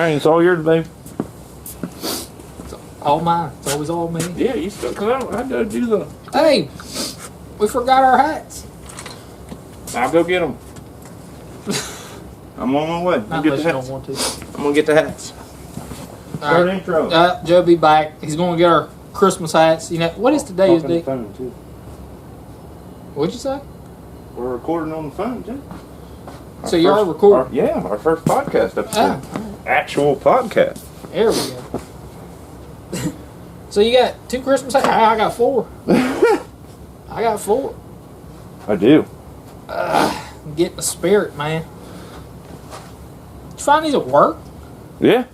right, it's all yours, babe. It's all mine. It's always all me. Yeah, you still, because I had to do the... Hey, we forgot our hats. I'll go get them. I'm on my way. Not unless you don't want to. I'm going to get the hats. Start intro. Joe be back. He's going to get our Christmas hats. You know, what is today's day? Phone too. What'd you say? We're recording on the phone, too. So you are recording? Our first podcast episode. Actual podcast. There we go. So you got 2 Christmas hats? I got 4. I got 4. I do. I'm getting the spirit, man. Did you find these at work? Yeah.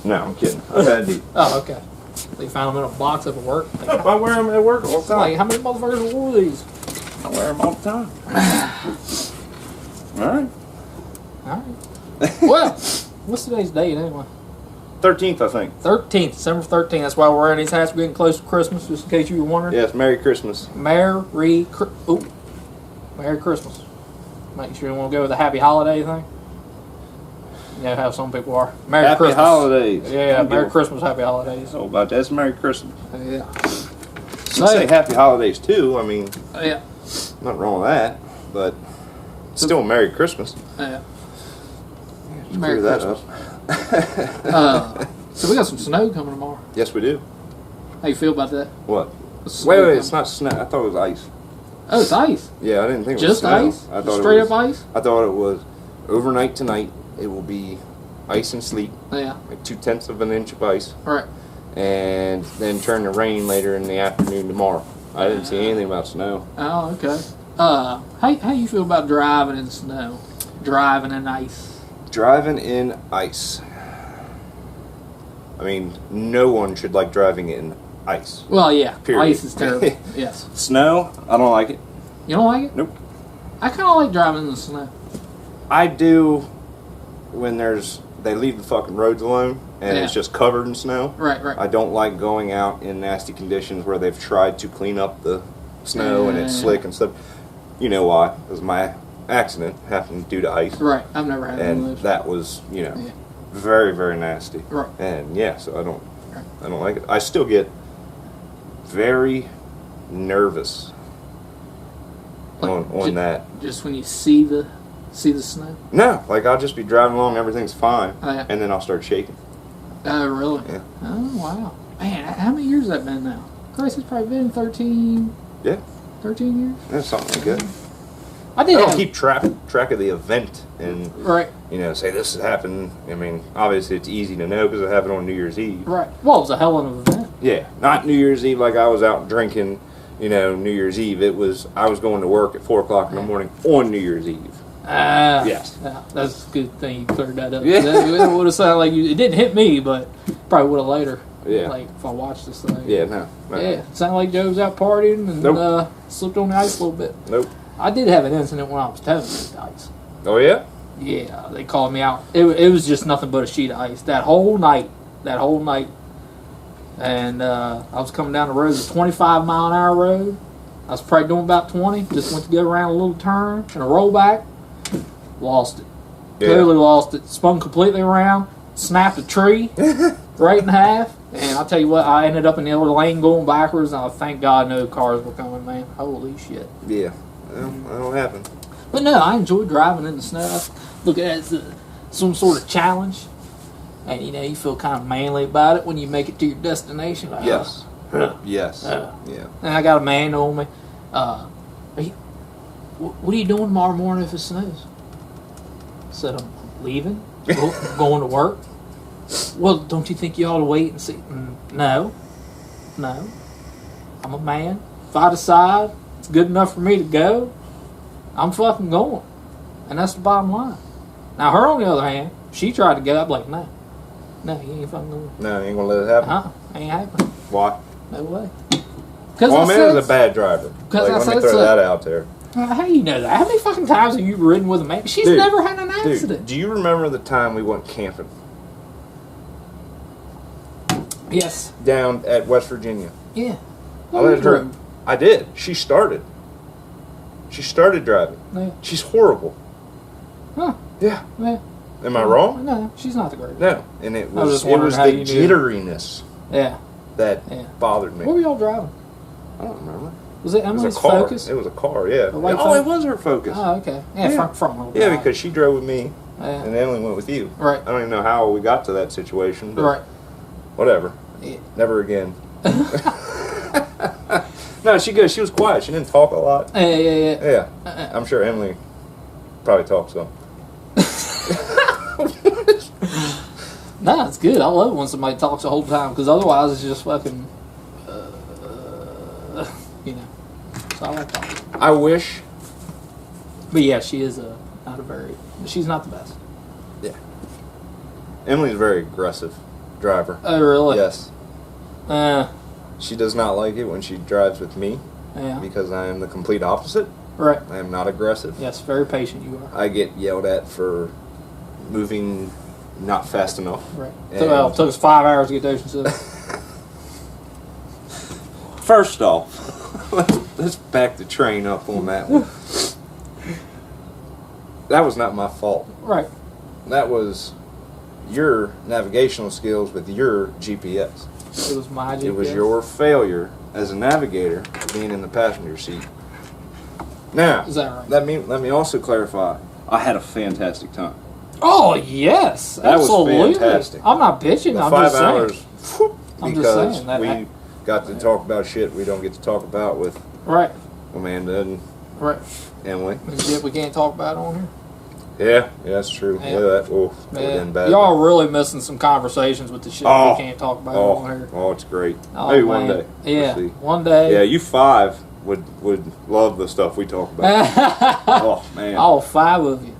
No, I'm kidding. I've had these. Oh, okay. So you found them in a box up at work? Like, I wear them at work all the time. like, how many motherfuckers wore these? I wear them all the time. All right. All right. Well, what's today's date anyway? 13th, I think. 13th, December 13th. That's why we're wearing these hats. We're getting close to Christmas, just in case you were wondering. Yes, Merry Christmas. Merry Christmas. Make sure you want to go with the Happy Holiday thing. You know how some people are. Merry Happy Christmas. Holidays. Yeah, Merry Christmas, Happy Holidays. Oh, about that's Merry Christmas. Yeah. So, say Happy Holidays too. I mean, Yeah. nothing wrong with that, but still Merry Christmas. Yeah. Merry Merry Christmas. So we got some snow coming tomorrow. Yes, we do. How you feel about that? What? Snow Wait, coming. it's not snow. I thought it was ice. Oh, it's ice. Yeah, I didn't think it Just was snow. ice? I thought Straight it was, up ice? I thought it was overnight tonight. It will be ice and sleet, Yeah. like 2/10 of an inch of ice, Right. and then turn to rain later in the afternoon tomorrow. I didn't see anything about snow. Oh, okay. How you feel about driving in snow? Driving in ice? Driving in ice. I mean, no one should like driving in ice. Well, yeah. Period. Ice is terrible. Yes. Snow, I don't like it. You don't like it? Nope. I kind of like driving in the snow. I do when they leave the fucking roads alone and it's just covered in snow. Right, right. I don't like going out in nasty conditions where they've tried to clean up the snow and it's slick and stuff. You know why? Because my accident happened due to ice. Right. I've never had one of And those. that was, very, very nasty. Right. And so I don't like it. I still get very nervous on that. Just when you see the snow? No, like I'll just be driving along, everything's fine, Oh, yeah. and then I'll start shaking. Oh, really? Yeah. Oh, wow. Man, how many years has that been now? Christ, it's probably been 13... Yeah. 13 years? That's something like that. I did don't have... keep track of the event and Right. Say this has happened. I mean, obviously it's easy to know because it happened on New Year's Eve. Right. Well, it was a hell of an event. Yeah, not New Year's Eve like I was out drinking. New Year's Eve. I was going to work at 4:00 in the morning on New Year's Eve. Yes. Yeah, that's a good thing you cleared that up. Yeah. It would have sounded like it didn't hit me, but probably would have later. Yeah. Like if I watched this thing. Yeah, no. Yeah, it sounded like Joe was out partying and slipped on the ice a little bit. Nope. I did have an incident when I was towing the ice. Oh yeah. Yeah, they called me out. It was just nothing but a sheet of ice that whole night. And I was coming down the road, it was a 25-mile-an-hour road. I was probably doing about 20. Just went to go around a little turn and a rollback. Lost it. Yeah. Totally lost it. Spun completely around. Snapped a tree right in half. And I'll tell you what, I ended up in the other lane going backwards. And I thank God no cars were coming, man. Holy shit. Yeah. Well, that'll happen. But no, I enjoy driving in the snow. I look at it as some sort of challenge. And you feel kind of manly about it when you make it to your destination. Like, Yes. Yes. Yeah. And I got a man on me. What are you doing tomorrow morning if it snows? I said, I'm leaving, going to work. Well, don't you think you ought to wait and see? No. I'm a man. If I decide it's good enough for me to go, I'm fucking going. And that's the bottom line. Now, her on the other hand, she tried to go. I'd be like, no, you ain't fucking going. No, you ain't gonna let it happen. Ain't happening. Why? No way. Well, a man is a bad driver. Because let me throw that out there. How do you know that? How many fucking times have you ridden with a man? She's never had an accident. Dude, do you remember the time we went camping? Yes. Down at West Virginia. Yeah. I let her. I did. She started driving. Yeah. She's horrible. Huh. Yeah. Yeah. Am I wrong? No, she's not the greatest. No, and it I was was just wondering how the you knew. jitteriness Yeah. that bothered me. What were y'all driving? I don't remember. Was it It was Emily's a car. Focus? It was a car, yeah. A white Oh, Focus? it was her Focus. Oh, okay. Yeah, Yeah. from her. Yeah, because she drove with me, Yeah. and Emily went with you. Right. I don't even know how we got to that situation, but Right. whatever. Yeah. Never again. No, she good. She was quiet. She didn't talk a lot. Yeah. Yeah. I'm sure Emily probably talks some. Nah, it's good. I love it when somebody talks the whole time because otherwise it's just fucking, you know. So I like talking. I wish. But yeah, she is not a very. She's not the best. Yeah. Emily's a very aggressive driver. Oh really? Yes. Uh, She does not like it when she drives with me yeah. because I am the complete opposite. Right. I am not aggressive. Yes, very patient you are. I get yelled at for moving not fast enough. Right. And- Well, it took us 5 hours to get to Ocean City. First off, let's back the train up on that one. That was not my fault. Right. That was your navigational skills with your GPS. It was my GPS. It was your failure as a navigator being in the passenger seat. Now, Is that right? let me also clarify. I had a fantastic time. Oh yes, That was absolutely. fantastic. I'm not bitching. The I'm 5 just saying. hours, whoop, I'm just because saying that- we got to talk about shit we don't get to talk about with Right. Amanda and Right. Emily. And shit we can't talk about on here. Yeah, that's true. Yeah. Yeah, that would've been bad. Y'all are really missing some conversations with the shit Oh. we can't talk about on here. Oh, it's great. Oh, Maybe one man. day. Yeah, We'll see. one day. Yeah, you 5 would love the stuff we talk about. Oh man. All 5 of you.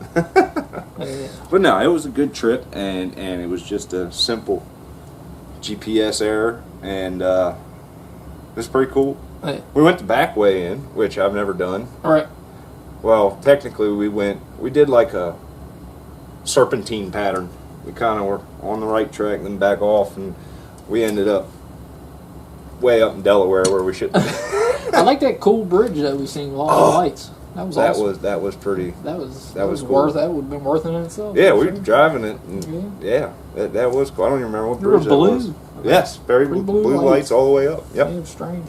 Yeah. But no, it was a good trip, and it was just a simple GPS error, and it was pretty cool. Yeah. We went the back way in, which I've never done. All right. Well, technically, we did like a serpentine pattern. We kind of were on the right track, then back off, and we ended up way up in Delaware where we shouldn't. I like that cool bridge that we seen with all the lights. That was awesome. That was pretty. That was cool. worth. That would have been worth it in itself. Yeah, for we sure. were driving it, and yeah, that was cool. I don't even remember what There were bridge that was. blue. Yes, very Pretty blue, blue lights lights. all the way up. Yep, Yeah, it was strange.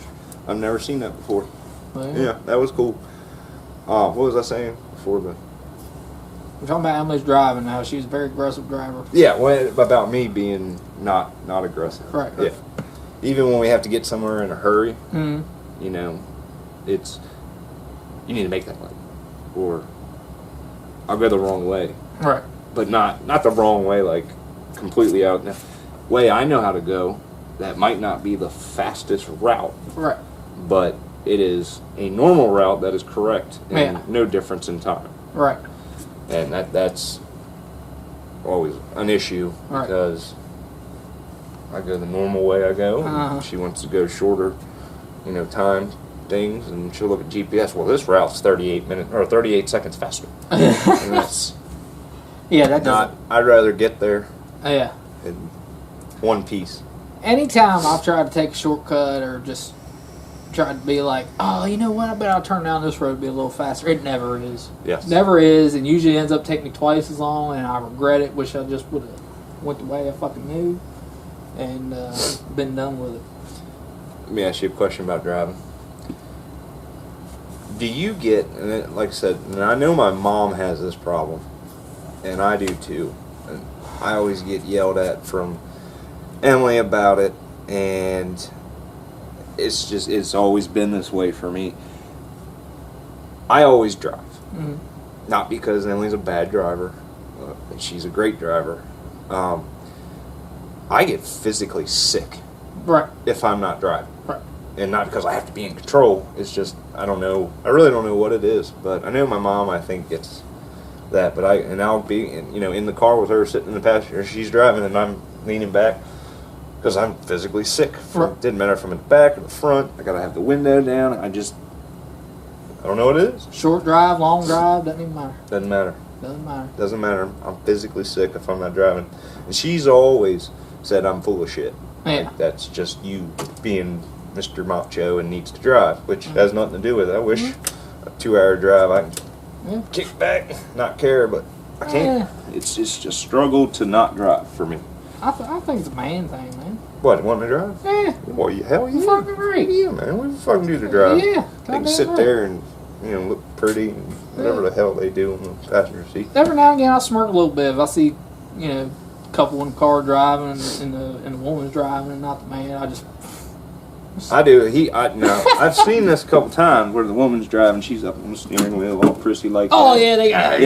I've never seen that before. Yeah. Yeah, that was cool. What was I saying before the? We're talking about Emily's driving now. She's a very aggressive driver. Yeah, well, about me being not aggressive. Right. Yeah. Even when we have to get somewhere in a hurry, Mm. you know, it's you need to make that light, or I'll go the wrong way, Right. but not the wrong way, like completely out. Now, way I know how to go, that might not be the fastest route, Right. but it is a normal route that is correct and Yeah. no difference in time. Right. And that's always an issue Right. because I go the normal way I go. And Uh-huh. she wants to go shorter, time things, and she'll look at GPS. Well, this route's 38 seconds faster. And that's Yeah, that not. doesn't. I'd rather get there Yeah. in one piece. Anytime I've tried to take a shortcut or just tried to be like, oh, you know what? I bet I'll turn down this road and be a little faster. It never is. Yes. Never is, and usually ends up taking me twice as long, and I regret it. Wish I just would have went the way I fucking knew and been done with it. Let me ask you a question about driving. Do you get, and like I said, and I know my mom has this problem, and I do too, and I always get yelled at from Emily about it, and it's always been this way for me. I always drive. Mm-hmm. Not because Emily's a bad driver, she's a great driver. I get physically sick Right. if I'm not driving. Right. And not because I have to be in control. It's just, I don't know. I really don't know what it is. But I know my mom, I think, gets that. But I'll be, in the car with her sitting in the passenger. She's driving and I'm leaning back because I'm physically sick. Right. Didn't matter if I'm in the back or the front. I got to have the window down. I don't know what it is. Short drive, long drive, doesn't even matter. Doesn't matter. Doesn't matter. Doesn't matter. I'm physically sick if I'm not driving. And she's always said I'm full of shit. Yeah. Like, that's just you being Mr. Macho and needs to drive, which has nothing to do with it. I wish a 2-hour drive I can Yeah. kick back, not care, but I can't. It's just a struggle to not drive for me. I think it's a man thing, man. What, wanting to drive? Yeah. Well, hell yeah. Fucking right. Yeah, man. We fucking do the drive. Yeah. They can sit there and, look pretty and whatever the hell they do in the passenger seat. Every now and again, I smirk a little bit if I see, a couple in the car driving and the woman's driving and not the man. I do. I've seen this a couple times where the woman's driving, she's up on the steering wheel, all prissy like Oh, that. yeah, they got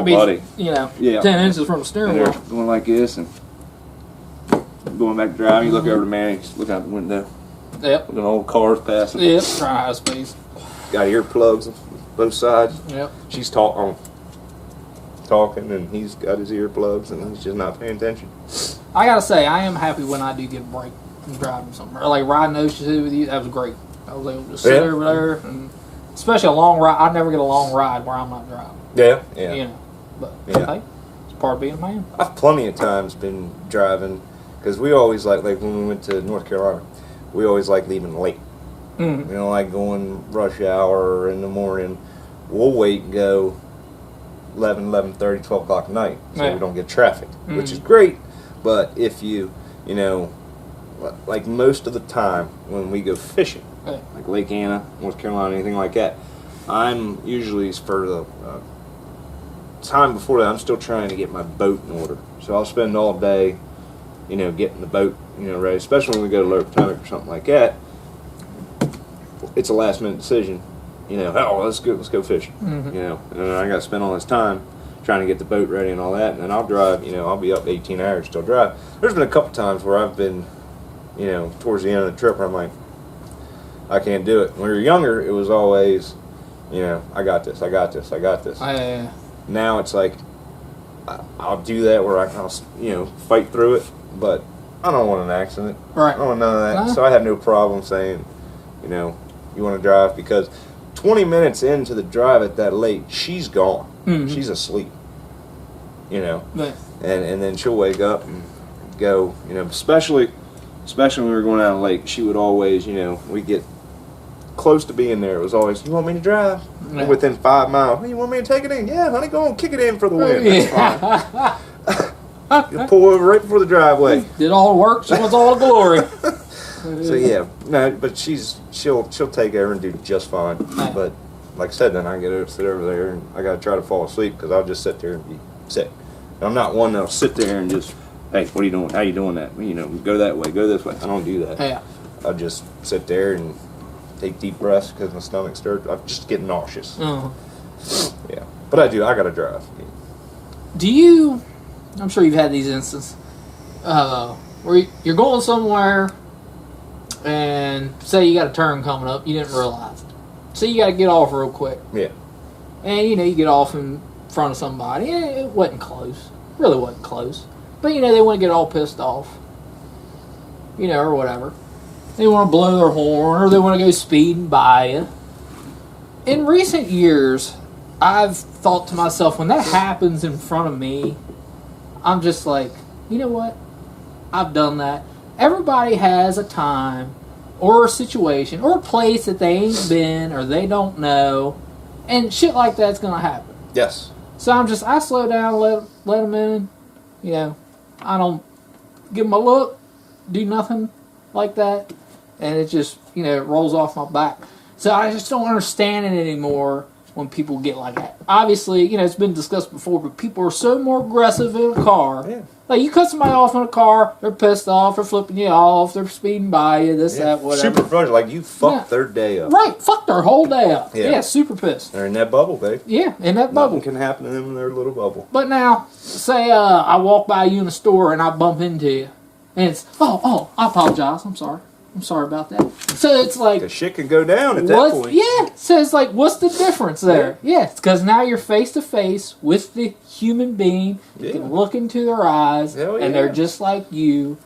buddy. 10 inches from the steering And wheel. they're going like this and going back to driving. You look over the man, he's looking out the window. Yep. Looking at old cars passing. Yep. Try high speeds. Got earplugs on both sides. Yep. She's talking, and he's got his earplugs, and he's just not paying attention. I gotta say, I am happy when I do get a break from driving somewhere. Like riding Ocean with you, that was great. I was able to sit over there, and especially a long ride. I never get a long ride where I'm not driving. Yeah. But hey, it's part of being a man. I've plenty of times been driving, because we always like when we went to North Carolina, we always like leaving late. Mm. We don't like going rush hour in the morning. We'll wait and go 11:30, 12 o'clock at night, so we don't get traffic, which is great. But if you like most of the time when we go fishing, like Lake Anna, North Carolina, anything like that, I'm usually for the time before that, I'm still trying to get my boat in order. So I'll spend all day, getting the boat, ready. Especially when we go to Lower Potomac or something like that. It's a last minute decision. Let's go fishing. Mm-hmm. And I got to spend all this time trying to get the boat ready and all that, and then I'll drive. I'll be up 18 hours still drive. There's been a couple times where I've been, towards the end of the trip, where I'm like, I can't do it. When we were younger, it was always, I got this. Now it's like, I'll do that where I'll fight through it, but I don't want an accident. Right. I don't want none of that. So I have no problem saying, you want to drive, because 20 minutes into the drive at that late, she's gone. Mm-hmm. She's asleep. But, and then she'll wake up and go, especially when we were going out on the lake, she would always, we get close to being there. It was always, you want me to drive? Yeah. Within 5 miles. Hey, you want me to take it in? Yeah, honey, go on, kick it in for the win. That's fine. You'll pull over right before the driveway. Did all the work, she wants all the glory. So yeah, no, but she'll take over and do just fine. But like I said, then I get to sit over there and I gotta try to fall asleep, because I'll just sit there and be sick. And I'm not one that'll sit there and just, hey, what are you doing? How you doing that? Go that way, go this way. I don't do that. Yeah. I'll just sit there and take deep breaths because my stomach starts. I just get nauseous. Uh-huh. Yeah, but I gotta drive. Do you? I'm sure you've had these instances where you're going somewhere, and say you got a turn coming up, you didn't realize it. So you got to get off real quick. Yeah. And, you get off in front of somebody. It wasn't close. Really wasn't close. But, they want to get all pissed off. Or whatever. They want to blow their horn, or they want to go speeding by you. In recent years, I've thought to myself, when that happens in front of me, I'm just like, you know what? I've done that. Everybody has a time or a situation or a place that they ain't been or they don't know, and shit like that's going to happen. Yes. So I slow down, let them in. I don't give them a look, do nothing like that, and it just, it rolls off my back. So I just don't understand it anymore when people get like that. Obviously, it's been discussed before, but people are so more aggressive in a car. Yeah. Like, you cut somebody off in a car, they're pissed off, they're flipping you off, they're speeding by you, that, whatever. Super frustrated, like you fucked their day up. Right, fuck their whole day up. Yeah, super pissed. They're in that bubble, babe. Yeah, in that bubble. Nothing can happen to them in their little bubble. But now, say I walk by you in a store and I bump into you, and it's, I apologize, I'm sorry about that. So it's like, the shit can go down at that point. Yeah. So it's like, what's the difference there? Yeah, it's because now you're face to face with the human being. You can look into their eyes, and they're just like you,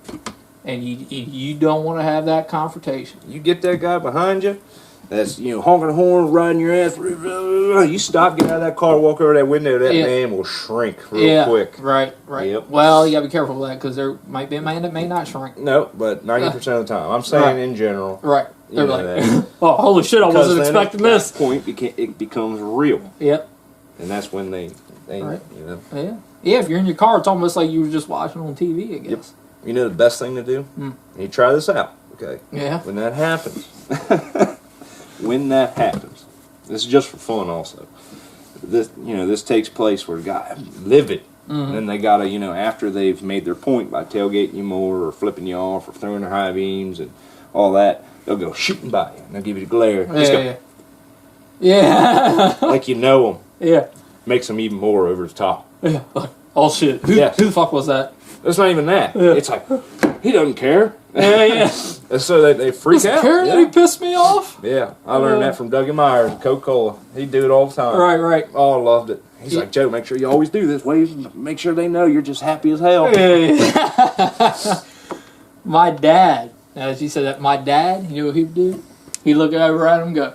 and you don't want to have that confrontation. You get that guy behind you, that's honking the horn, riding your ass. You stop, get out of that car, walk over that window. That man will shrink real quick. Right. Yep. Well, you gotta be careful with that, because there might be a man that may not shrink. No, but 90% of the time. I'm saying in general. Right. They're like, that. oh, holy shit! I wasn't expecting this. At that point, it becomes real. Yep. And that's when they Right. You know. Yeah. Yeah, if you're in your car, it's almost like you were just watching on TV, I guess. Yep. You know the best thing to do? You try this out, okay? Yeah. When that happens, this is just for fun also. This takes place where guys live it. And then they gotta, after they've made their point by tailgating you more or flipping you off or throwing their high beams and all that, they'll go shooting by you and they'll give you the glare. Yeah. Like you know them. Yeah. Makes them even more over the top. Yeah. Like, oh shit. Who the fuck was that? It's not even that. Yeah. It's like, he doesn't care. Yeah. And so they freak out. Care that he pissed me off? Yeah. I learned that from Dougie Myers and Coca-Cola. He'd do it all the time. Right. Oh, I loved it. He's like, Joe, make sure you always do this. Wave, make sure they know you're just happy as hell. Yeah. My dad, as you said that, my dad, you know what he'd do? He'd look over at him and go,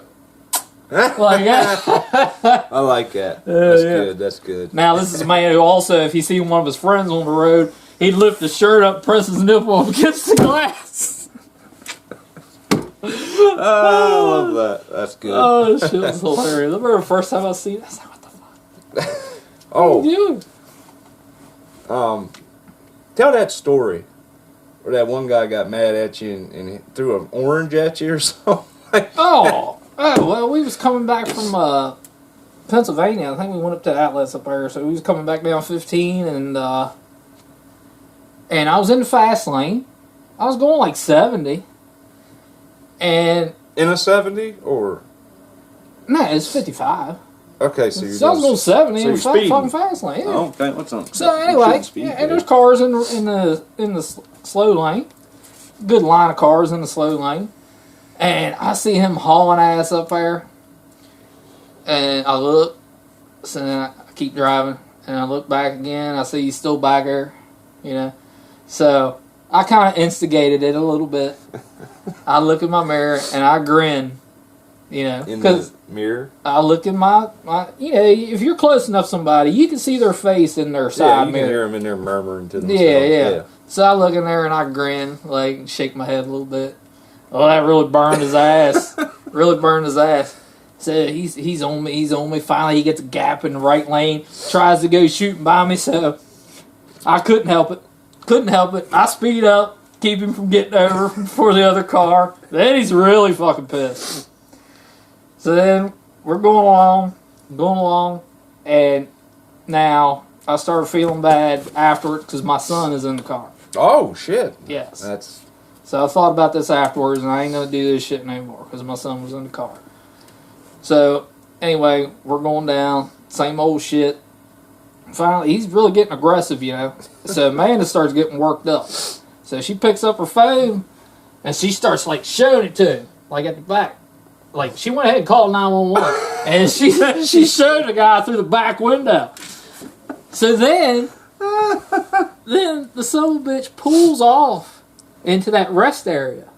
like that. I like that. That's good. Now, this is a man who also, if he seen one of his friends on the road, he'd lift his shirt up, press his nipple up against the glass. Oh, I love that. That's good. Oh, this shit was hilarious. I remember the first time I seen it, I was like, what the fuck? Oh. What are you doing? Tell that story where that one guy got mad at you and he threw an orange at you or something. Oh, well, we was coming back from Pennsylvania. I think we went up to Atlas up there, so we was coming back down 15, and I was in the fast lane. I was going like 70, and in a 70 or no, it's 55. Okay, so you're I was going 70 so in the fucking fast lane. Yeah. Oh, okay, what's up? So anyway, and there's cars in the slow lane. Good line of cars in the slow lane. And I see him hauling ass up there. And I look. So then I keep driving. And I look back again. I see he's still back there. So I kind of instigated it a little bit. I look in my mirror and I grin. In the mirror? I look in my if you're close enough to somebody, you can see their face in their side mirror. You can hear them in there murmuring to themselves. Yeah. So I look in there and I grin, like, shake my head a little bit. Oh, that really burned his ass. So he's on me. Finally, he gets a gap in the right lane, tries to go shooting by me, so I couldn't help it. I speed up, keep him from getting over before the other car. Then he's really fucking pissed. So then we're going along, and now I started feeling bad afterwards because my son is in the car. Oh, shit. Yes. So I thought about this afterwards, and I ain't going to do this shit anymore because my son was in the car. So, anyway, we're going down, same old shit. Finally, he's really getting aggressive, So Amanda starts getting worked up. So she picks up her phone, and she starts, like, showing it to him, like, at the back. Like, she went ahead and called 911. And she showed the guy through the back window. So then the son of a bitch pulls off into that rest area.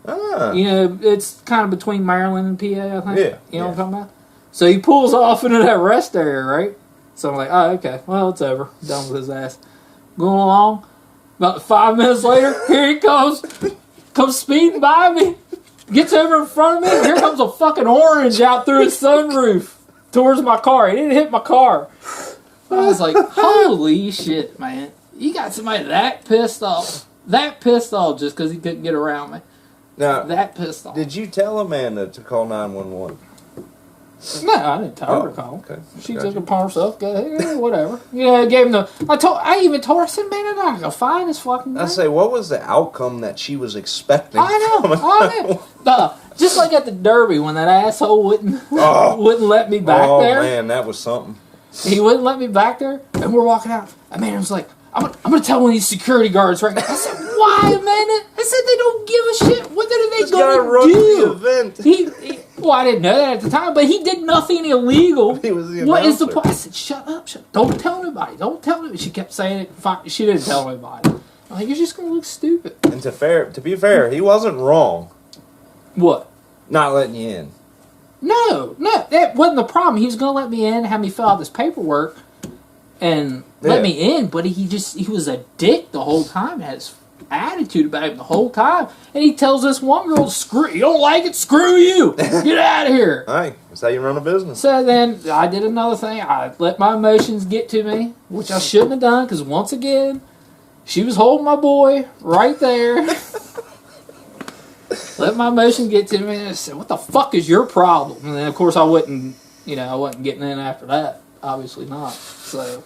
Ah. It's kind of between Maryland and PA, I think. Yeah. You know what I'm talking about? So he pulls off into that rest area, right? So I'm like, oh, okay. Well, it's over. Done with his ass. Going along. About 5 minutes later, here he comes speeding by me. Gets over in front of me. Here comes a fucking orange out through his sunroof towards my car. He didn't hit my car. I was like, holy shit, man. You got somebody that pissed off. Just because he couldn't get around me. Now, that pissed off. Did you tell Amanda to call 911? No, I didn't tell her to call. Okay. She took it upon herself. Go ahead, whatever. I gave him I even told her, I said, man, I'm not going to find this fucking guy. I say, what was the outcome that she was expecting? I know. Just like at the Derby when that asshole wouldn't let me back there. Oh, man, that was something. He wouldn't let me back there, and we're walking out. Amanda was like, I'm going to tell one of these security guards right now. I said, why, Amanda? I said, they don't give a shit. What are they going to do? The event. Well, I didn't know that at the time, but he did nothing illegal. He was the What is the announcer. point? I said, shut up. Don't tell nobody. Don't tell nobody. She kept saying it. Fine. She didn't tell anybody. I'm like, you're just going to look stupid. And to be fair, he wasn't wrong. What? Not letting you in. No, that wasn't the problem. He was going to let me in, have me fill out this paperwork, and let me in, but he was a dick the whole time. attitude about him the whole time. And he tells this one girl, "Screw you don't like it? Screw you! Get out of here!" Hey, that's how you run a business. So then I did another thing. I let my emotions get to me, which I shouldn't have done because once again, she was holding my boy right there. Let my emotions get to me, and I said, "What the fuck is your problem?" And then of course I wasn't getting in after that. Obviously not. So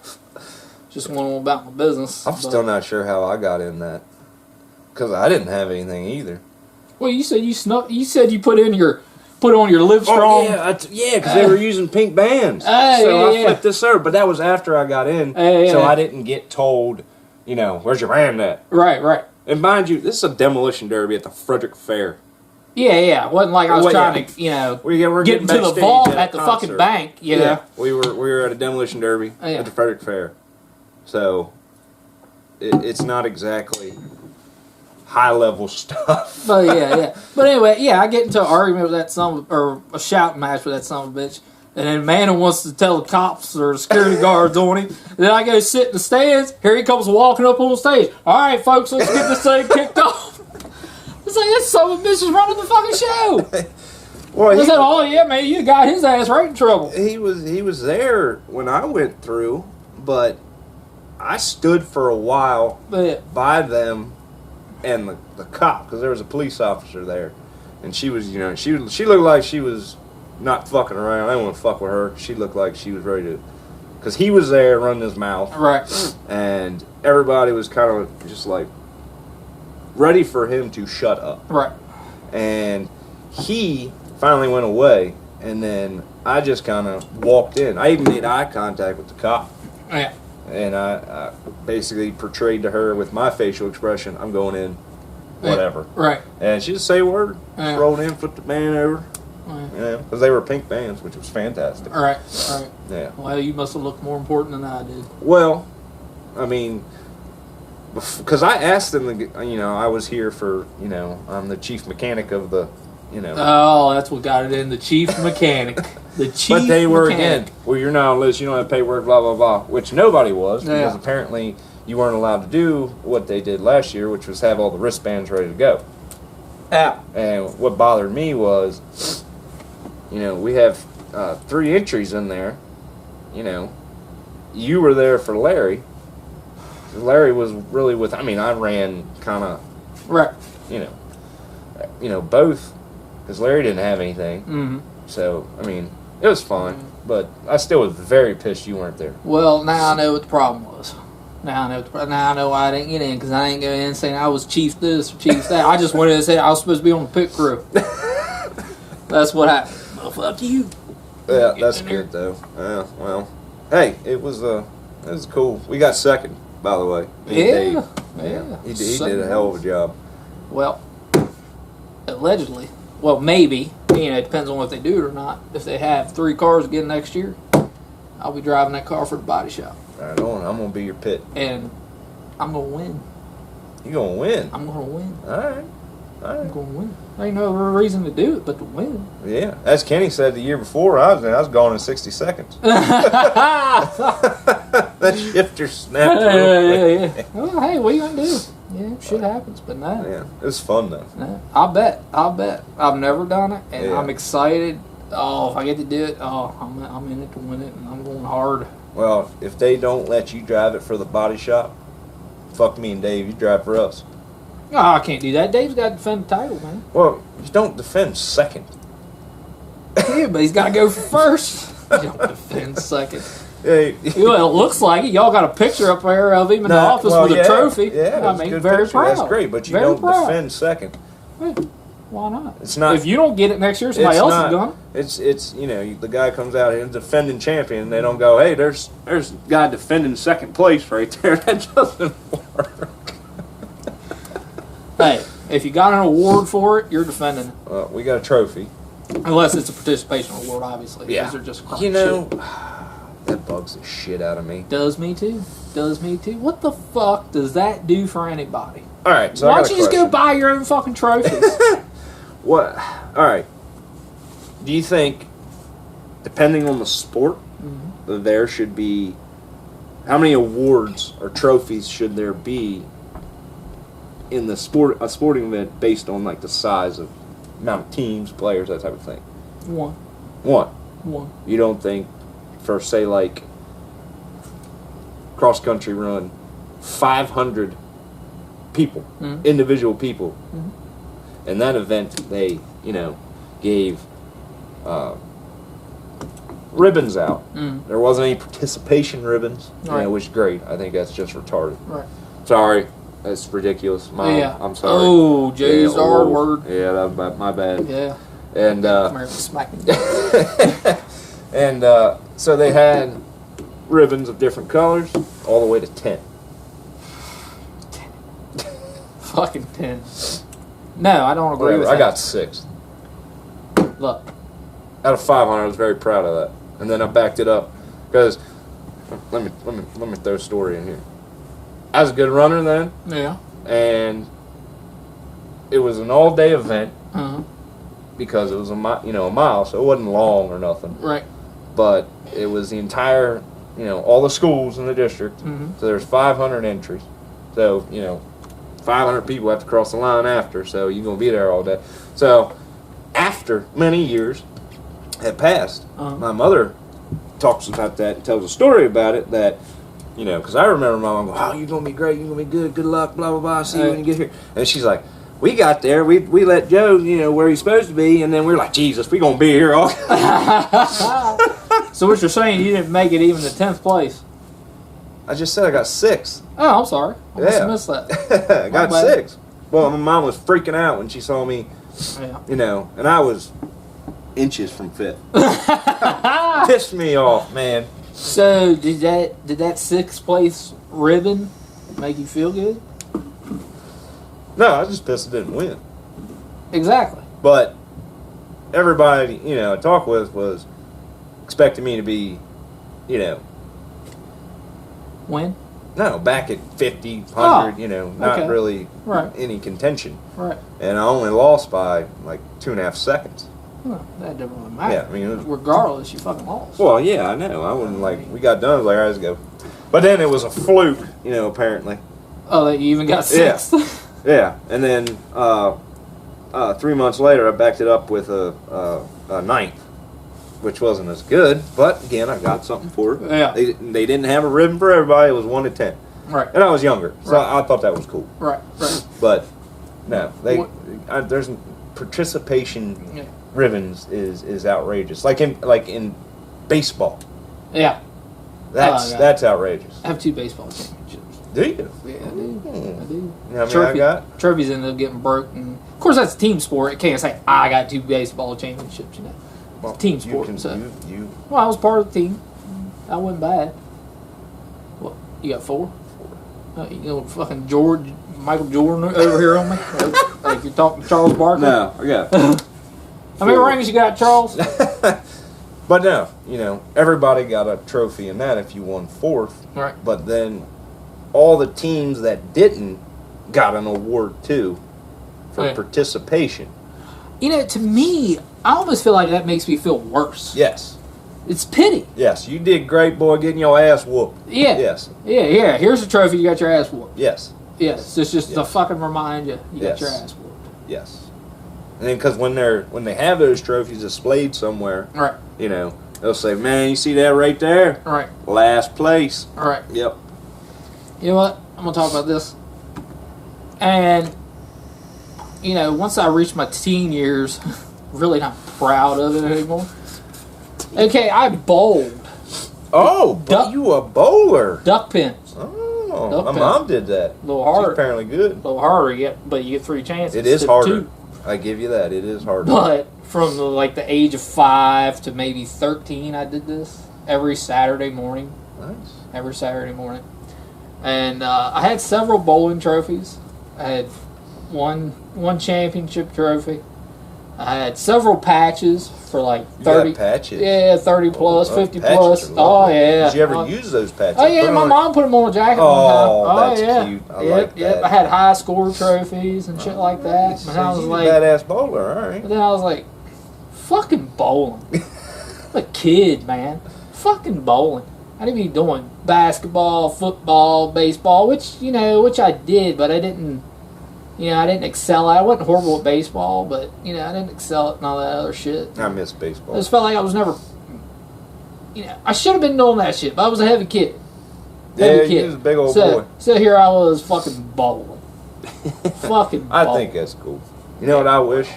just went on about my business. I'm still not sure how I got in that. Because I didn't have anything either. Well, you said you snuck. You said you put on your Live Strong. Oh, yeah, because they were using pink bands. So I flipped this over, but that was after I got in, so I didn't get told, where's your band at? Right. And mind you, this is a demolition derby at the Frederick Fair. Yeah. It wasn't like I was trying to, we're get into the vault at the fucking bank. Yeah, we were at a demolition derby at the Frederick Fair. So it's not exactly high level stuff. But yeah. But anyway, I get into an argument with that or a shouting match with that son of a bitch. And then Amanda wants to tell the cops or the security guards on him. Then I go sit in the stands. Here he comes walking up on the stage. All right, folks, let's get this thing kicked off. It's like, this son of a bitch is running the fucking show. Well, I said, oh yeah, man, you got his ass right in trouble. He was there when I went through, but I stood for a while by them and the cop, because there was a police officer there, and she was, she looked like she was not fucking around. I didn't want to fuck with her. She looked like she was ready to, because he was there running his mouth, right, and everybody was kind of just like ready for him to shut up, right, and he finally went away, and then I just kind of walked in. I even made eye contact with the cop. Yeah. And I basically portrayed to her with my facial expression, I'm going in, whatever. Right. And she didn't say a word. Yeah. Just rolled in, flipped the band over. Yeah. Because they were pink bands, which was fantastic. Right. Yeah. Well, you must have looked more important than I did. Well, I mean, because I asked them, I was here for, I'm the chief mechanic of the, Oh, that's what got it in, the chief mechanic. The chief But they were, mechanic. again, well, you're not on the list, you don't have paperwork, blah, blah, blah, which nobody was, because apparently you weren't allowed to do what they did last year, which was have all the wristbands ready to go. Yeah. And what bothered me was, we have 3 entries in there. You were there for Larry. Larry was really I ran kind of, right. Both, because Larry didn't have anything. Mm-hmm. So, it was fun, but I still was very pissed you weren't there. Well, now I know what the problem was. Now I know why I didn't get in, because I didn't go in saying I was chief this or chief that. I just went in and said I was supposed to be on the pit crew. That's what happened. Well, fuck you. Yeah, that's good though. Yeah, well, hey, it was cool. We got second, by the way. Yeah. He did a hell of a job. Well, allegedly. Well, maybe. It depends on if they do it or not. If they have 3 cars again next year, I'll be driving that car for the body shop. Right on. I'm going to be your pit. And I'm going to win. You going to win? I'm going to win. All right. I'm going to win. There ain't no reason to do it but to win. Yeah. As Kenny said the year before I was gone in 60 seconds. That shifter snapped. Yeah. Well, hey, what are you going to do? Yeah, shit happens, but no. Yeah, it was fun though. No, I'll bet. I've never done it, and I'm excited. Oh, if I get to do it, I'm in it to win it, and I'm going hard. Well, if they don't let you drive it for the body shop, fuck me and Dave, you drive for us. No, I can't do that. Dave's got to defend the title, man. Well, you don't defend second. Yeah, but he's got to go for first. You don't defend second. Yeah, Well, it looks like it. Y'all got a picture up there of him in the office with a trophy. Yeah, very proud. That's great, but you don't defend second. Why not? It's not. If you don't get it next year, somebody else is gonna. It's the guy comes out here defending champion. And they don't go, hey, there's a guy defending second place right there. That doesn't work. Hey, if you got an award for it, you're defending it. Well, we got a trophy. Unless it's a participation award, obviously. Yeah. Those are just shit. That bugs the shit out of me. Does me too. What the fuck does that do for anybody? All right, so why don't you just go buy your own fucking trophies? What? All right. Do you think, depending on the sport, that there should be, how many awards or trophies should there be in the sporting event based on like the size of amount of teams, players, that type of thing? One. You don't think for say like cross country run 500 people, individual people. In that event, they, gave ribbons out. There wasn't any participation ribbons, which is great. I think that's just retarded. Right. Sorry, that's ridiculous. I'm sorry. Oh, Jay's R word. Yeah, that was my bad. Yeah. And smacking. And so they had ribbons of different colors, all the way to 10. Fucking 10. No, I don't agree with that. I got 6. Look. Out of 500, I was very proud of that. And then I backed it up because let me throw a story in here. I was a good runner then. Yeah. And it was an all-day event because it was a mile, so it wasn't long or nothing. Right. But it was the entire, all the schools in the district. So there's 500 entries. So 500 people have to cross the line after. So you're gonna be there all day. So after many years had passed, my mother talks about that and tells a story about it that, because I remember my mom going, oh, you're going to be great, you're going to be good, good luck, blah, blah, blah, see you when you get here. And she's like, we got there, we let Joe, where he's supposed to be, and then we're like, Jesus, we're going to be here all So what you're saying, you didn't make it even to 10th place? I just said I got 6. Oh, I'm sorry. I must have missed that. I got 6. Well, my mom was freaking out when she saw me, and I was inches from 5th. Pissed me off, man. So did that 6th place ribbon make you feel good? No, I was just pissed I didn't win. Exactly. But everybody, I talked with was expecting me to be, Win? No, back at 50, 100, not really right. any contention. Right. And I only lost by like 2.5 seconds. That doesn't really matter. Yeah, I mean, regardless, you fucking lost. Well, yeah, I know. I wouldn't we got done. I was like, all right, let's go. But then it was a fluke, apparently. Oh, that you even got 6th? Yeah. And then 3 months later, I backed it up with a 9th, which wasn't as good. But again, I got something for it. Yeah. They didn't have a ribbon for everybody. It was 1 to 10. Right. And I was younger, so I thought that was cool. Right. But no, there's participation. Ribbons is outrageous. Like in baseball. Yeah. That's outrageous. I have 2 baseball championships. Do you? Yeah, I do. I do. How many I got? Trophies ended up getting broken. Of course, that's a team sport. It can't say I got 2 baseball championships. Well, it's a team sport. Well, I was part of the team. I wasn't bad. What? You got 4? 4. Fucking Michael Jordan over here on me. Like you're talking to Charles Barkley. No, I got. How many rings you got, Charles? But no, everybody got a trophy in that if you won 4th. Right. But then all the teams that didn't got an award too for participation. To me, I almost feel like that makes me feel worse. Yes. It's pity. Yes, you did great, boy, getting your ass whooped. Yeah. Yes. Yeah. Here's a trophy, you got your ass whooped. Yes. Yes. It's just to fucking remind you got your ass whooped. Yes. And then because when they have those trophies displayed somewhere, right? They'll say, "Man, you see that right there? Right. Last place." All right. Yep. You know what? I'm gonna talk about this. And once I reached my teen years, really not proud of it anymore. Okay, I bowled. Oh, you a bowler? Duck pins. Oh, my mom did that. A little harder. She's apparently good. A little harder, but you get 3 chances. It is harder. 2. I give you that. It is harder. But from the age of 5 to maybe 13, I did this every Saturday morning. Nice. Every Saturday morning. And I had several bowling trophies. I had one championship trophy. I had several patches for 30. You got patches? Yeah, 30 plus, 50 plus. Oh, yeah. Did you ever use those patches? Oh, yeah, my mom put them on a jacket one time. Oh, that's cute. I like that. Yep. I had high score trophies and shit like that. So and I was a badass bowler, all right. But then I was like, fucking bowling. I'm a kid, man. Fucking bowling. I didn't be doing basketball, football, baseball, which I did, but I didn't You know, I didn't excel at it. I wasn't horrible at baseball, but, you know, I didn't excel at all that other shit. I miss baseball. I just felt like I was never, you know, I should have been doing that shit, but I was a heavy kid. You was a big old boy. So here I was fucking bowling. Fucking bowling. I think that's cool. You know what I wish?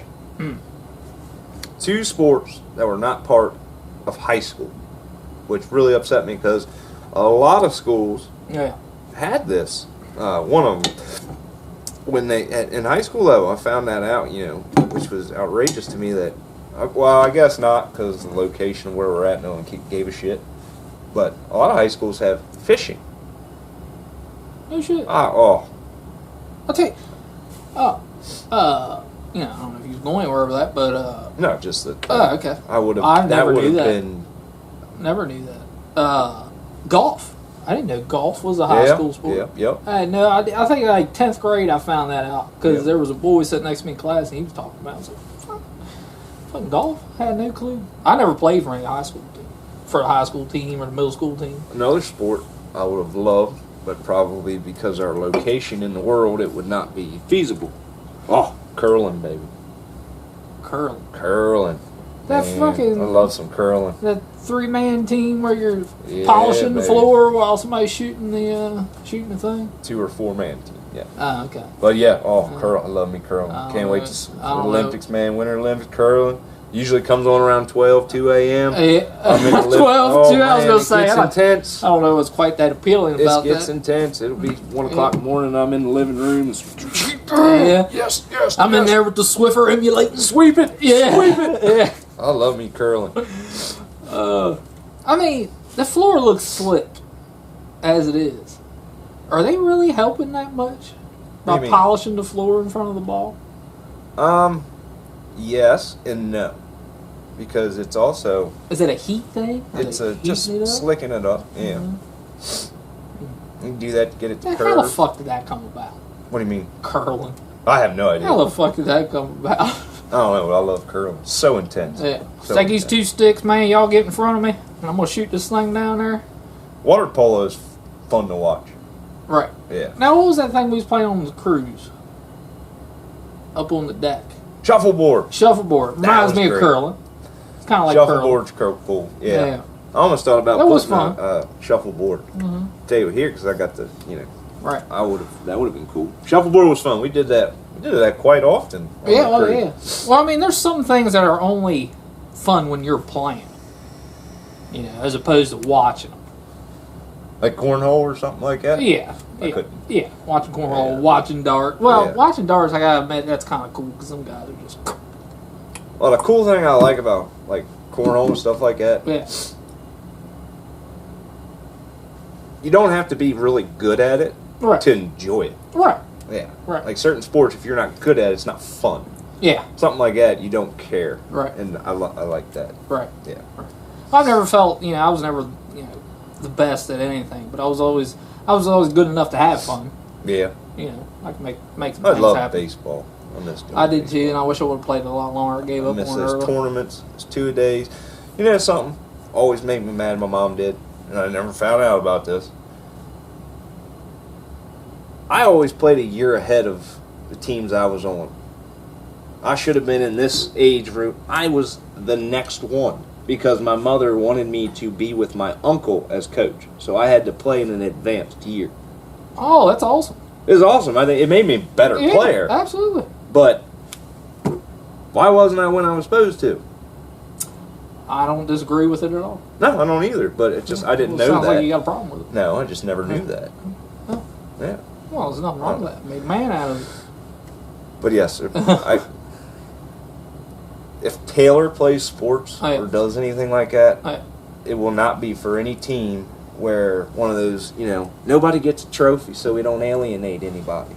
2 sports that were not part of high school, which really upset me because a lot of schools had this. One of them, when in high school level, I found that out, you know, which was outrageous to me that, well, I guess not because the location where we're at, no one gave a shit. But a lot of high schools have fishing. No shit. I'll tell you. You know, I don't know if he was going anywhere with that, but no, just that. Okay. I would have. I never knew that. Been. Never knew that. Golf. I didn't know golf was a high school sport. Yep. I know. I think like 10th grade I found that out because there was a boy sitting next to me in class and he was talking about it. I was like, fucking golf? I had no clue. I never played for any high school team. For a high school team or the middle school team. Another sport I would have loved, but probably because our location in the world, it would not be feasible. Oh, curling, baby. Curling. That fucking... I love some curling. That 3-man team where you're polishing the floor while somebody's shooting the thing? 2 or 4-man team, yeah. Oh, okay. But yeah, curling. I love me curling. Can't wait to the Olympics, man. Winter Olympics curling. Usually comes on around 12, 2 a.m. I'm in the 12, 2, I was going to say. It's intense. I don't know what's quite that appealing about that. It gets intense. It'll be 1 o'clock in the morning. I'm in the living room. Yes. I'm in there with the Swiffer emulating. Sweep it. Yeah. Sweep it. Yeah. I love me curling. I mean, the floor looks slick as it is. Are they really helping that much by polishing the floor in front of the ball? Yes and no, because it's also. Is it a heat thing? It's just slicking it up. Yeah. Mm-hmm. You can do that to get it to curve. How the fuck did that come about? What do you mean? Curling. I have no idea. How the fuck did that come about? I don't know, but I love curling. It's so intense. Yeah. Take these 2 sticks, man. Y'all get in front of me, and I'm gonna shoot this thing down there. Water polo is fun to watch. Right. Yeah. Now, what was that thing we was playing on the cruise? Up on the deck. Shuffleboard. Reminds me of curling. It's kind of like Shuffleboard's cool. Yeah. I almost thought about putting a shuffleboard. Mm-hmm. Tell you here because I got the, Right. That would have been cool. Shuffleboard was fun. We did that. We did that quite often. Yeah. Well, I mean, there's some things that are only fun when you're playing. As opposed to watching them. Like cornhole or something like that? Yeah. Yeah, watching cornhole, watching darts. Well, watching darts, I gotta admit, that's kind of cool because some guys are just. Well, the cool thing I like about like cornhole and stuff like that. Yeah. You don't have to be really good at it to enjoy it. Right. Yeah. Right. Like certain sports, if you're not good at it, it's not fun. Yeah. Something like that, you don't care. Right. And I like that. Right. Yeah. Right. I've never felt, I was never, the best at anything, but I was always good enough to have fun. Yeah. I can make some things happen. I love baseball. I miss doing I did too, and I wish I would have played it a lot longer. I gave up on it. I miss those tournaments. It's 2 days. You know something? Always made me mad. My mom did, and I never found out about this. I always played a year ahead of the teams I was on. I should have been in this age group. I was the next one because my mother wanted me to be with my uncle as coach. So I had to play in an advanced year. Oh, that's awesome. It was awesome. I think it made me a better player. Absolutely. But why wasn't I when I was supposed to? I don't disagree with it at all. No, I don't either. But it just I didn't know sounds that. Like you got a problem with it. No, I just never knew that. Oh. Yeah. Well, there's nothing wrong with that. Made a man out of it. But yes, if Taylor plays sports or does anything like that, it will not be for any team where one of those, nobody gets a trophy, so we don't alienate anybody.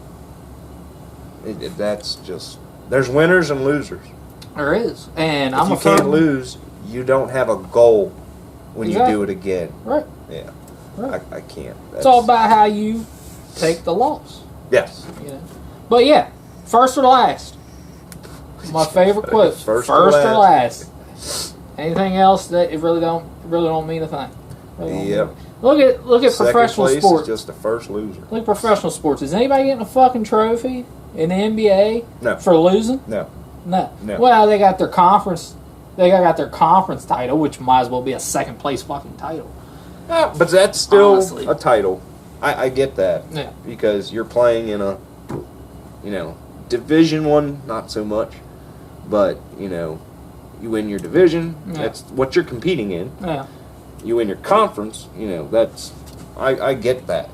That's just there's winners and losers. There is, and if you can't lose, you don't have a goal when you do it again. Right. Yeah. Right. I can't. It's all about how you take the loss. Yes. But yeah, first or last. My favorite quote. First or last. Anything else that it really don't mean a thing. Yep. Look at Second professional place sports. Is just the first loser. Look at professional sports. Is anybody getting a fucking trophy? in the NBA No. for losing? No. No. No. Well, they got their conference. They got their conference title, which might as well be a second place fucking title. But that's still Honestly. a title. I get that. Yeah. Because you're playing in a, Division One, not so much. But, you win your division. Yeah. That's what you're competing in. Yeah. You win your conference. That's... I get that.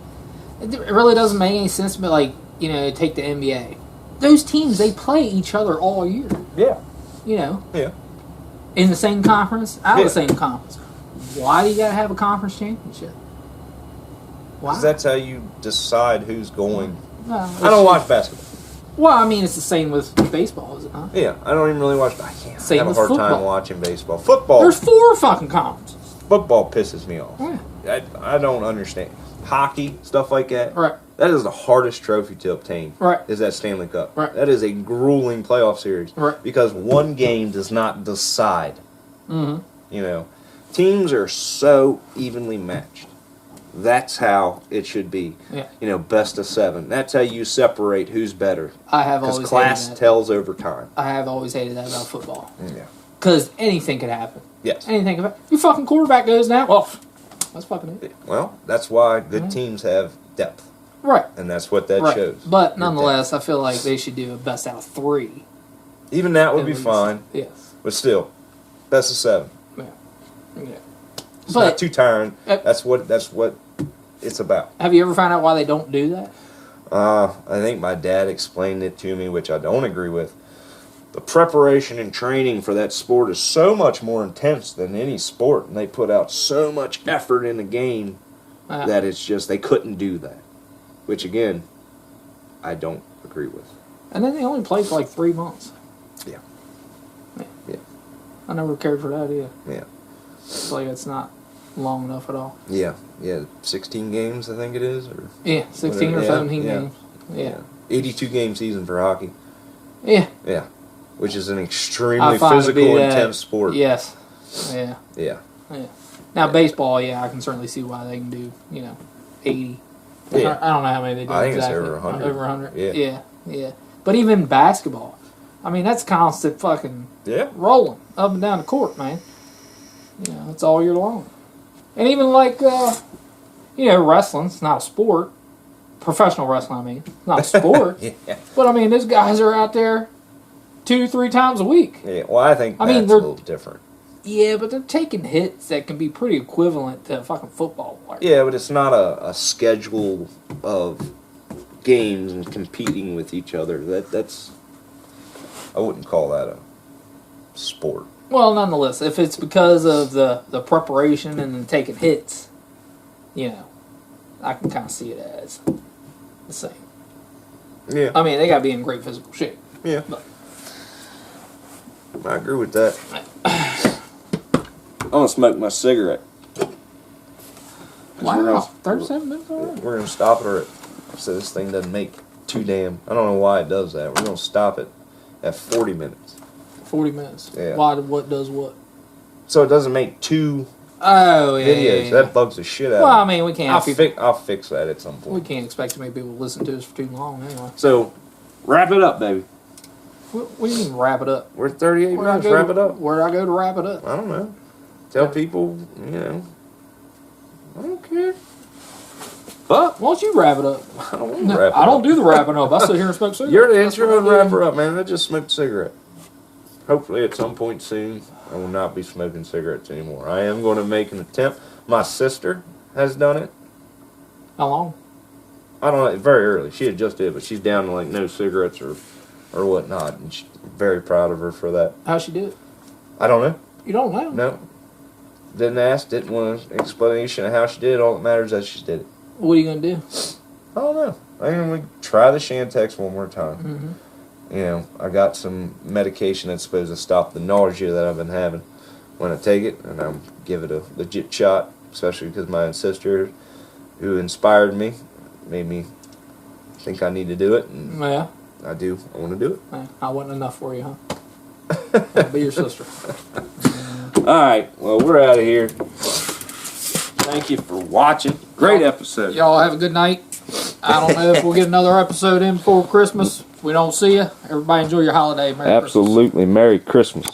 It really doesn't make any sense, but take the NBA. Those teams, they play each other all year. Yeah. Yeah. In the same conference, out of the same conference. Why do you got to have a conference championship? Why? Because that's how you decide who's going. No, I don't watch basketball. Well, I mean, it's the same with baseball, is it not? Yeah, I don't even really watch. I Same have a with hard football. time watching baseball. Football. There's 4 fucking conferences. Football pisses me off. Yeah. I don't understand. Hockey, stuff like that. Right. That is the hardest trophy to obtain. Right. Is that Stanley Cup. Right. That is a grueling playoff series. Right. Because one game does not decide. Mm-hmm. Teams are so evenly matched. That's how it should be. Yeah. Best of 7. That's how you separate who's better. I have Because always class hated that. tells over time. I have always hated that about football. Yeah. Because anything could happen. Yes. Anything could happen. Your fucking quarterback goes down. Well, that's fucking it. Well, that's why good teams have depth. Right. And that's what that Right. shows. But Your nonetheless, I feel like they should do a best out of 3. Even that would at be least. fine. Yes. But still, best of 7. Yeah. It's But- not too tiring. Uh, That's what it's about. Have you ever found out why they don't do that? I think my dad explained it to me, which I don't agree with. The preparation and training for that sport is so much more intense than any sport, and they put out so much effort in the game that it's just they couldn't do that. Which again, I don't agree with. And then they only played for 3 months. Yeah. Yeah. I never cared for that either. Yeah. It's like it's not long enough at all. Yeah. 16 games, I think it is, or Yeah, 16 or 17 games. Yeah. 82 game season for hockey. Yeah. Yeah. Which is an I extremely find it to be physical, that- intense sport. Yes. Yeah. Yeah. Yeah. Now, baseball, I can certainly see why they can do, 80. Yeah. I don't know how many they do I think it's exactly. over 100. Over 100. Yeah. Yeah. But even basketball, I mean, that's constant fucking rolling up and down the court, man. It's all year long. And even wrestling, it's not a sport. Professional wrestling, I mean. It's not a sport. Yeah. But, I mean, those guys are out there 2-3 times a week. Yeah. Well, I think that's mean, a they're- little different. Yeah, but they're taking hits that can be pretty equivalent to a fucking football player. Yeah, but it's not a schedule of games and competing with each other. That's I wouldn't call that a sport. Well, nonetheless, if it's because of the preparation and then taking hits, I can kind of see it as the same. Yeah. I mean, they got to be in great physical shape. Yeah. But I agree with that. I'm gonna smoke my cigarette. wow, 37 minutes already? We're gonna stop it, so this thing doesn't make too damn. I don't know why it does that. We're gonna stop it at 40 minutes. 40 minutes. Yeah. Why? What does what? So it doesn't make 2 Oh, yeah. videos. Yeah. That bugs the shit out Well, I of me. mean, we can't I'll fix that at some we point. can't expect too many people to listen to us for too long anyway. So, wrap it up, baby. What do you mean wrap it up? We're 38 Where'd I minutes. go Wrap to- it up. Where'd I go to wrap it up? I don't know. Tell people, I don't care. But why don't you wrap it up? I don't want to No, wrap it I don't up. do the wrapping up. I sit here and smoke cigarettes. You're the That's intro what and I do. wrapper up, man. I just smoked a cigarette. Hopefully at some point soon, I will not be smoking cigarettes anymore. I am going to make an attempt. My sister has done it. How long? I don't know, very early. She had just did, but she's down to no cigarettes or whatnot. And she's very proud of her for that. How'd she do it? I don't know. You don't know? No. Didn't ask. Didn't want an explanation of how she did it. All that matters is that she did it. What are you going to do? I don't know. I'm going to try the Shantex one more time. Mm-hmm. I got some medication that's supposed to stop the nausea that I've been having when I take it, and I'll give it a legit shot, especially because my sister, who inspired me, made me think I need to do it, and Yeah. I do. I want to do it. Yeah. I wasn't enough for you, huh? I'll be your sister. All right. Well, we're out of here. Thank you for watching. Great episode. Y'all have a good night. I don't know if we'll get another episode in before Christmas. If we don't see you, everybody enjoy your holiday. Merry Christmas. Absolutely. Merry Christmas.